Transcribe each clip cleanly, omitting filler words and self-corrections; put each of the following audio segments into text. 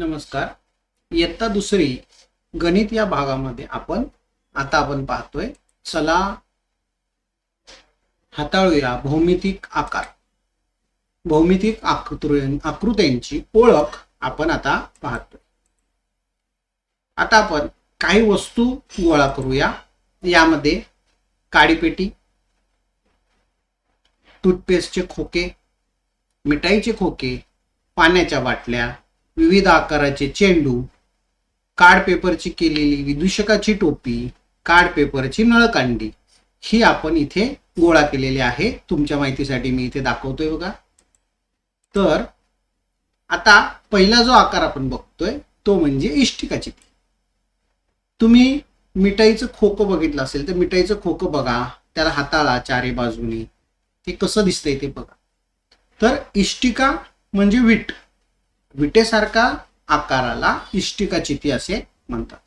नमस्कार. इयत्ता दुसरी गणित या भागामध्ये आपण पाहतोय. चला हाताळूया भौमितिक आकार. भौमितिक आकृत्यांची ओळख आपण आता पाहतोय. आता आपण काही वस्तू गोळा करूया. यामध्ये काडीपेटी, टूथपेस्टचे खोके, मिठाईचे खोके, पाण्याच्या बाटल्या, विविध आकाराचे चेंडू, कार्ड पेपरची केलेली विदूषकाची टोपी, कार्ड पेपरची नळकांडी ही आपण इथे गोळा केलेली आहे. तुमच्या माहितीसाठी मी इथे दाखवतोय बघा. तर आता पहिला जो आकार आपण बघतोय तो म्हणजे इष्टिकाची. तुम्ही मिठाईचं खोकं बघितलं असेल तर मिठाईचं खोकं बघा, त्याला हाताळा चारी बाजूनी, ते कसं दिसतंय ते बघा. तर इष्टिका म्हणजे वीट, विटेसारखा आकाराला इष्टिका चिती असे म्हणतात.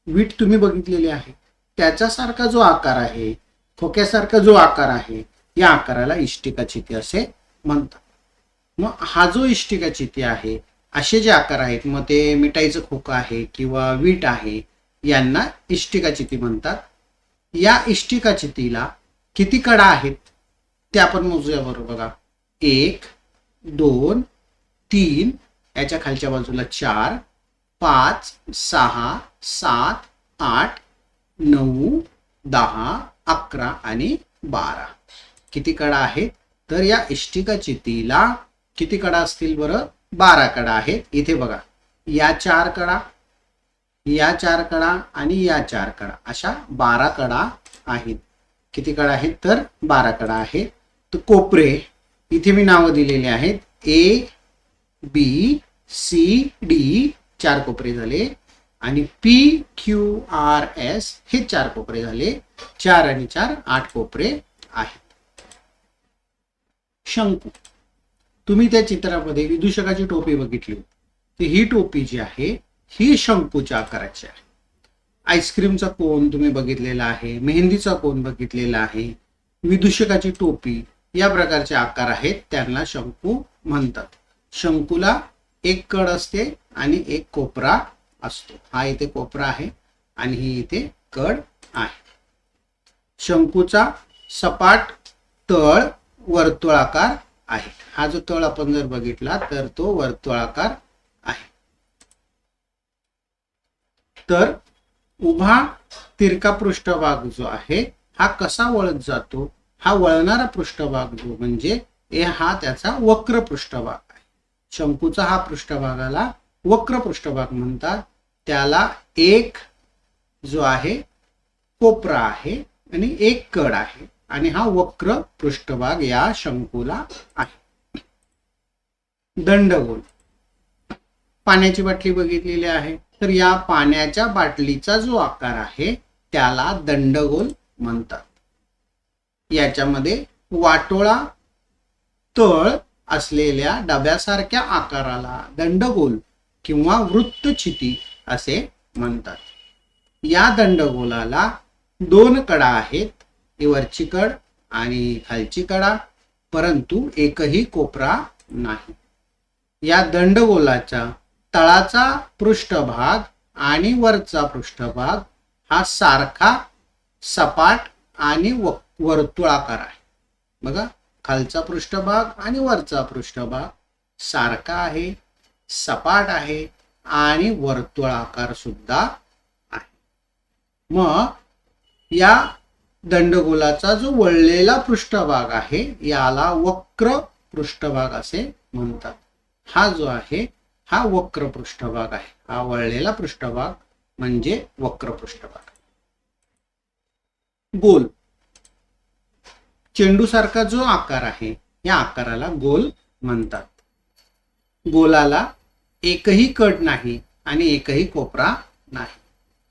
वीट तुम्ही बघितलेली आहे, त्याच्यासारखा जो आकार आहे, खोक्यासारखा जो आकार आहे, या आकाराला इष्टिका चिती असे म्हणतात. मग हा जो इष्टिका चिती आहे, असे जे आकार आहेत, मग ते मिठाईचं खोकं आहे किंवा वीट आहे, यांना इष्टिका चिती म्हणतात. या इष्टिका चितीला किती कडा आहेत ते आपण मोजूया बरोबर बघा. 1 2 3, याच्या खालच्या बाजूला 4 5 6 7 8 9 10 11 आणि 12 किती कडा आहेत? तर या इष्टिका चितीला किती कडा असतील बरं? 12 कडा आहेत. इथे बघा, या 4 कडा, या 4 कडा आणि या 4 कडा, अशा 12 कडा आहेत. किती कडा आहेत? तर 12 कडा आहेत. तर कोपरे इथे मी नावं दिलेली आहेत. ए बी सी डी 4 कोपरे झाले आणि पी क्यू आर एस हे 4 कोपरे झाले. 4 आणि 4 8 कोपरे आहेत. शंकू, तुम्ही त्या चित्रामध्ये विदूषकाची टोपी बघितली, तर ही टोपी जी आहे ही शंकूच्या आकाराची आहे. आईस्क्रीमचा कोन तुम्ही बघितलेला आहे, मेहंदीचा कोन बघितलेला आहे, विदूषकाची टोपी, या प्रकारचे आकार आहेत, त्यांना शंकू म्हणतात. शंकूला एक कड असते आणि एक कोपरा असतो. हा इथे कोपरा आहे आणि ही इथे कड आहे. शंकूचा सपाट तळ वर्तुळाकार आहे. हा जो तळ आपण जर बघितला तर तो वर्तुळाकार आहे. तर उभा तिरका पृष्ठभाग जो आहे हा कसा वळत जातो? हा वळणारा पृष्ठभाग जो म्हणजे हा त्याचा वक्र पृष्ठभाग आहे. शंकूचा हा पृष्ठभागाला वक्र पृष्ठभाग म्हणतात. त्याला एक जो आहे कोपरा आहे आणि एक कड आहे आणि हा वक्र पृष्ठभाग या शंकूला आहे. दंडगोल, पाण्याची बाटली बघितलेली आहे, तर या पाण्याच्या बाटलीचा जो आकार आहे त्याला दंडगोल म्हणतात. याच्यामध्ये वाटोळा तळ असलेल्या डब्यासारख्या आकाराला दंडगोल किंवा वृत्तचिती असे म्हणतात. या दंडगोलाला 2 कडा आहेत, वरची कड आणि खालची कडा, परंतु एकही कोपरा नाही. या दंडगोलाचा तळाचा पृष्ठभाग आणि वरचा पृष्ठभाग हा सारखा सपाट आणि वर्तुळाकार आहे. बघा, खालचा पृष्ठभाग आणि वरचा पृष्ठभाग सारखा आहे, सपाट आहे आणि वर्तुळाकार सुद्धा आहे. मग या दंडगोलाचा जो वळलेला पृष्ठभाग आहे याला वक्र पृष्ठभाग असे म्हणतात. हा जो आहे हा वक्र पृष्ठभाग आहे. हा वळलेला पृष्ठभाग म्हणजे वक्र पृष्ठभाग. गोल, चेंडू सारखा जो आकार आहे या आकाराला गोल म्हणतात. गोलाला एकही कड नाही आणि एकही कोपरा नाही.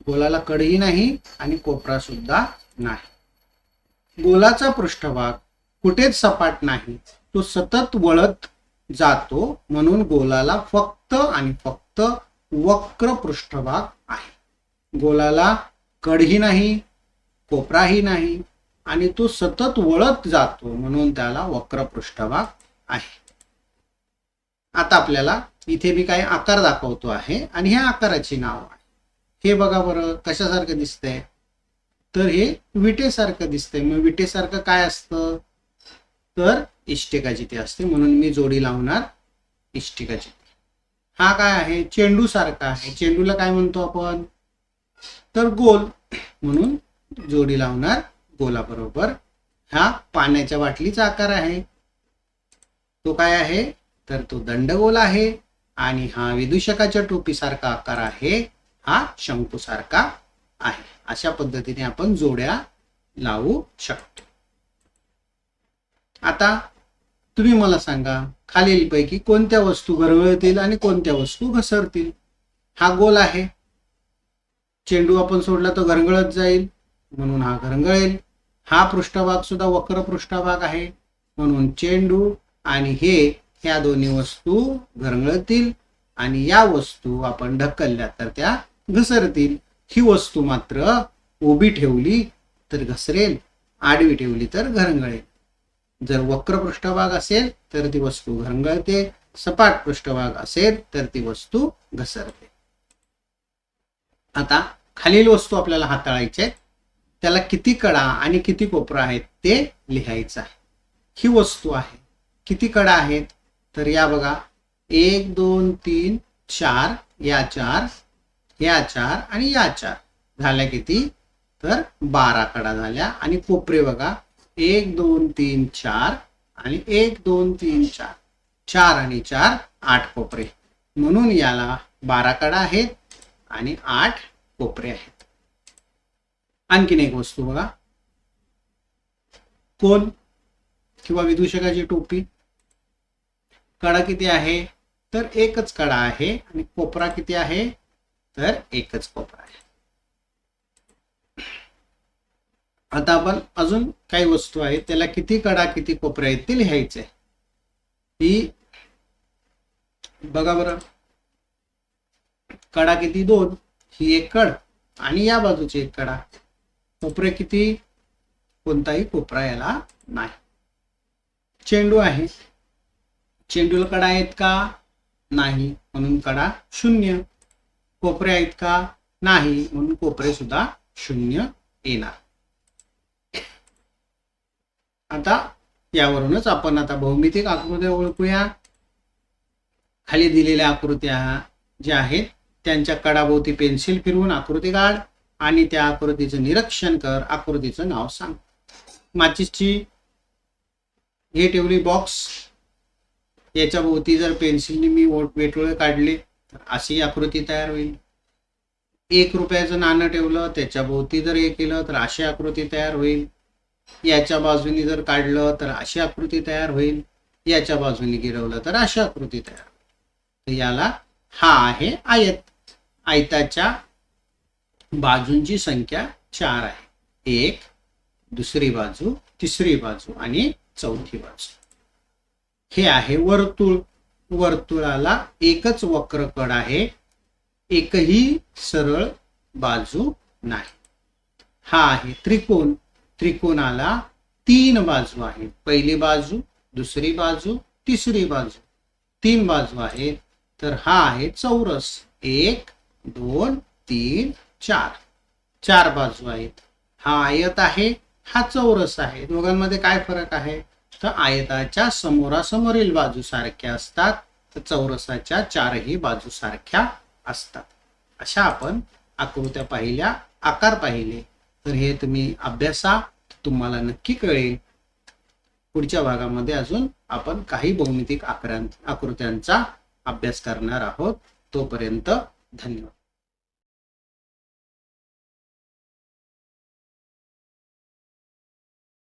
गोलाला कडही नाही आणि कोपरा सुद्धा नाही. गोलाचा पृष्ठभाग कुठेच सपाट नाही, तो सतत वळत जातो, म्हणून गोलाला फक्त आणि फक्त वक्र पृष्ठभाग आहे. गोलाला कडही नाही, कोपराही नाही आणि तो सतत वळत जातो, म्हणून त्याला वक्र पृष्ठभाग आहे. आता आपल्याला इथे मी काही आकार दाखवतो आहे आणि ह्या आकाराचे नाव आहे. हे बघा बरं कशासारखं दिसतंय, तर हे विटेसारखं दिसतंय. मग विटेसारखं काय असतं, तर इष्टिकाची ते असते, म्हणून मी जोडी लावणार इष्टिकाची. हा काय आहे, चेंडू सारखा आहे. चेंडूला काय म्हणतो आपण, तर गोल, म्हणून जोडी लावणार गोलाबरोबर. हा पाण्याच्या बाटलीचा आकार आहे, तो काय आहे, तर तो दंडगोल आहे. आणि हा विदूषकाच्या टोपीसारखा आकार आहे, हा शंकूसारखा आहे. अशा पद्धतीने आपण जोड्या लावू शकतो. आता तुम्ही मला सांगा, खालीलपैकी कोणत्या वस्तू घरगळतील आणि कोणत्या वस्तू घसरतील. हा गोल आहे, चेंडू आपण सोडला तो घरंगळत जाईल, म्हणून हा घरंगळेल. हा पृष्ठभाग सुद्धा वक्र पृष्ठभाग आहे, म्हणून चेंडू आणि ह्या दोन्ही वस्तू घरंगळतील. आणि या वस्तू आपण ढकलल्या तर त्या घसरतील. ही वस्तू मात्र उभी ठेवली तर घसरेल, आडवी ठेवली तर घरंगळेल. जर वक्र पृष्ठभाग असेल तर ती वस्तू घरंगळते, सपाट पृष्ठभाग असेल तर ती वस्तू घसरते. आता खालील वस्तू आपल्याला हाताळायच्या आहेत, त्याला किती कडा आणि किती कोपरा आहेत ते लिहायचं आहे. ही वस्तू आहे, किती कडा आहेत, तर या बघा 1 2 3 4, या 4, या 4 आणि या 4 झाल्या किती, तर 12 कडा झाल्या. आणि कोपरे बघा 1 2 3 4 आणि 1 2 3 4, 4 आणि 4 8 कोपरे, म्हणून याला 12 कडा आहेत आणि 8 कोपरे आहेत. आणखीन एक वस्तू बघा, कोन किंवा विदूषकाची टोपी. कडा किती आहे, तर एकच कडा आहे. आणि कोपरा किती आहे, तर एकच कोपरा आहे. आता आपण अजून काही वस्तू आहेत त्याला किती कडा किती कोपरे आहेत ते लिहायचे. ही बघा बरं, कडा किती 2, ही एक कड आणि या बाजूची एक कडा. कोपरे किती, कोणताही कोपरा याला नाही. चेंडू आहे, चेंडूला कडा आहेत का, नाही, म्हणून कडा 0. कोपरे आहेत का, नाही, म्हणून कोपरे सुद्धा 0 येणार. आता यावरूनच आपण आता भौमितिक आकृत्या ओळखूया. खाली दिलेल्या आकृत्या ज्या आहेत त्यांच्या कडाभोवती पेन्सिल फिरवून आकृती काढ आणि त्या आकृतीचं निरीक्षण कर, आकृतीचं नाव सांग. माचीसची हे ठेवली बॉक्स, याच्या भोवती जर पेन्सिलने मी वेटोळे काढले तर अशी आकृती तयार होईल. 1 रुपयाचं नाणं ठेवलं, त्याच्या भोवती जर हे केलं तर अशी आकृती तयार होईल. याच्या बाजूनी जर काढलं तर अशी आकृती तयार होईल, याच्या बाजूने गिरवलं तर अशी आकृती तयार होईल. याला हा आहे आयत. आयताच्या बाजूंची संख्या 4 आहे, 1, दुसरी बाजू, तिसरी बाजू आणि चौथी बाजू. हे आहे वर्तुळ. वर्तुळाला एकच वक्रकड आहे, एकही सरळ बाजू नाही. हा आहे त्रिकोण. त्रिकोणाला 3 बाजू आहेत, पहिली बाजू, दुसरी बाजू, तिसरी बाजू, 3 बाजू आहेत. तर हा आहे चौरस. 1 2 3 4, 4 बाजू आहेत. हा आयत आहे, हा चौरस आहे. दोघांमध्ये काय फरक आहे, तर आयताच्या समोरासमोरील बाजू सारख्या असतात, तर चौरसाच्या 4ही बाजू सारख्या असतात. अशा आपण आकृत्या पाहिल्या, आकार पाहिले. तर हे तुम्ही अभ्यासा, तुम्हाला नक्की कळेल. पुढच्या भागामध्ये अजून आपण काही भौमितिक आकृत्यांचा अभ्यास करणार आहोत. तोपर्यंत धन्यवाद.